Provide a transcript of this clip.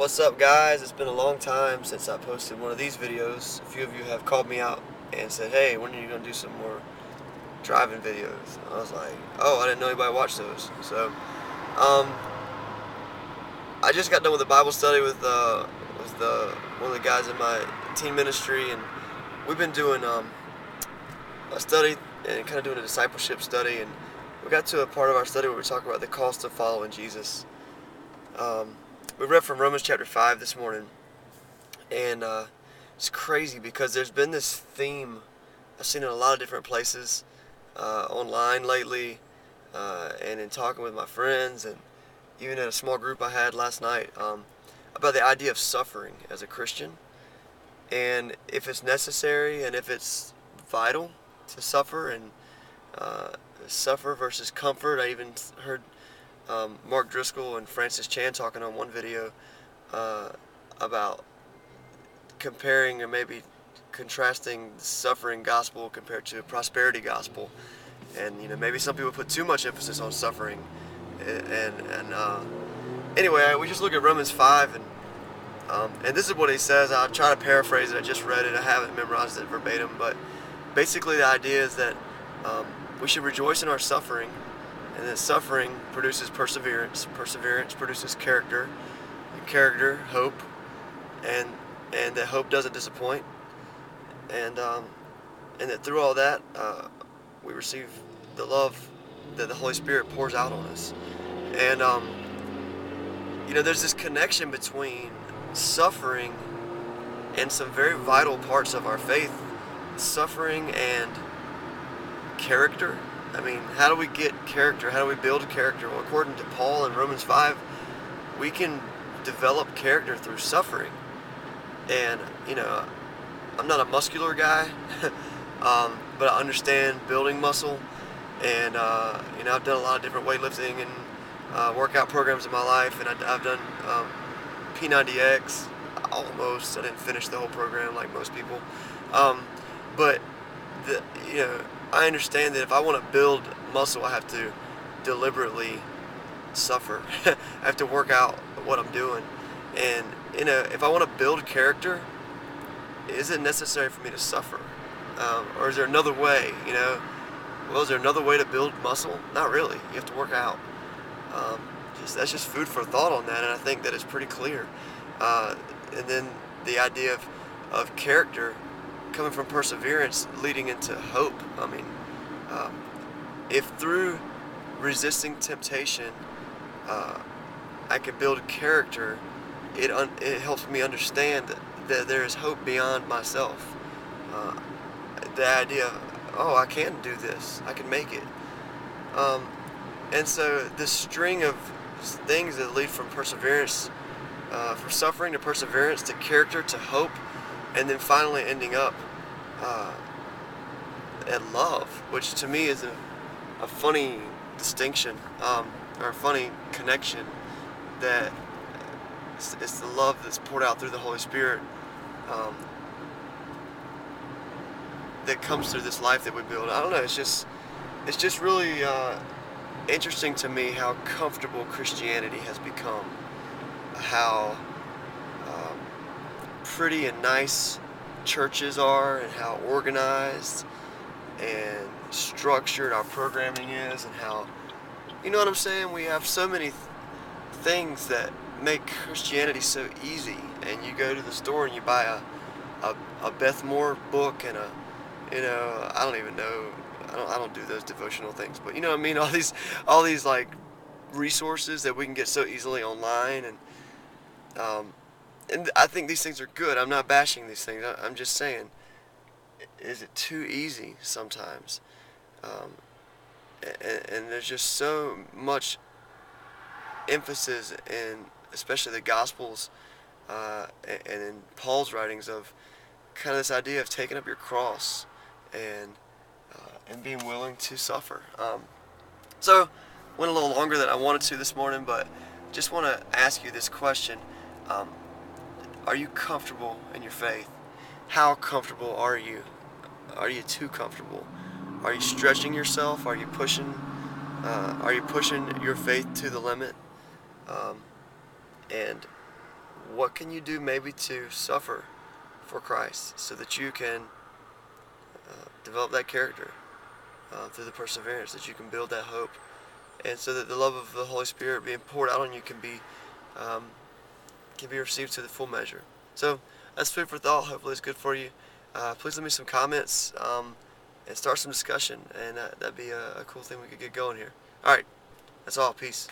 What's up, guys? It's been a long time since I posted one of these videos. A few of you have called me out and said, hey, when are you going to do some more driving videos? I was like, oh, I didn't know anybody watched those. So, I just got done with a Bible study with one of the guys in my teen ministry, and we've been doing a study and kind of doing a discipleship study, and we got to a part of our study where we talk about the cost of following Jesus. We read from Romans chapter 5 this morning, and it's crazy because there's been this theme I've seen in a lot of different places online lately, and in talking with my friends, and even in a small group I had last night, about the idea of suffering as a Christian, and if it's necessary and if it's vital to suffer, and suffer versus comfort. I even heard Mark Driscoll and Francis Chan talking on one video about comparing or maybe contrasting the suffering gospel compared to prosperity gospel, and maybe some people put too much emphasis on suffering, and anyway, we just look at Romans 5, and this is what he says. I'll try to paraphrase it. I just read it. I haven't memorized it verbatim, but basically the idea is that we should rejoice in our suffering, and that suffering produces perseverance. Perseverance produces character, and character, hope, and that hope doesn't disappoint, and that through all that we receive the love that the Holy Spirit pours out on us. And there's this connection between suffering and some very vital parts of our faith: suffering and character. I mean, how do we get character? How do we build character? Well, according to Paul in Romans 5, we can develop character through suffering. And, I'm not a muscular guy, but I understand building muscle. And, I've done a lot of different weightlifting and workout programs in my life. And I've done P90X almost. I didn't finish the whole program like most people. But, I understand that if I want to build muscle, I have to deliberately suffer. I have to work out what I'm doing. And, if I want to build character, is it necessary for me to suffer? Or is there another way, Well, is there another way to build muscle? Not really. You have to work out. That's just food for thought on that, and I think that it's pretty clear. And then the idea of character coming from perseverance leading into hope. I mean, if through resisting temptation I can build character, it helps me understand that there is hope beyond myself. The idea of, I can do this, I can make it. And so this string of things that lead from perseverance, from suffering to perseverance to character to hope, and then finally ending up at love, which to me is a funny distinction, or a funny connection, that it's the love that's poured out through the Holy Spirit that comes through this life that we build. I don't know, it's just really interesting to me how comfortable Christianity has become, how pretty and nice churches are, and how organized and structured our programming is, and how, you know what I'm saying, we have so many things that make Christianity so easy. And you go to the store and you buy a Beth Moore book and I don't even know, I don't do those devotional things, but you know what I mean, all these like resources that we can get so easily online, and I think these things are good. I'm not bashing these things. I'm just saying, is it too easy sometimes? And there's just so much emphasis in, especially the Gospels, and in Paul's writings, of kind of this idea of taking up your cross and being willing to suffer. So went a little longer than I wanted to this morning, but just want to ask you this question. Are you comfortable in your faith? How comfortable are you? Are you too comfortable? Are you stretching yourself? Are you pushing your faith to the limit? And what can you do maybe to suffer for Christ so that you can develop that character through the perseverance, that you can build that hope, and so that the love of the Holy Spirit being poured out on you um, can be received to the full measure. So that's food for thought. Hopefully it's good for you. Please leave me some comments and start some discussion, and that'd be a cool thing we could get going here. All right, that's all. Peace.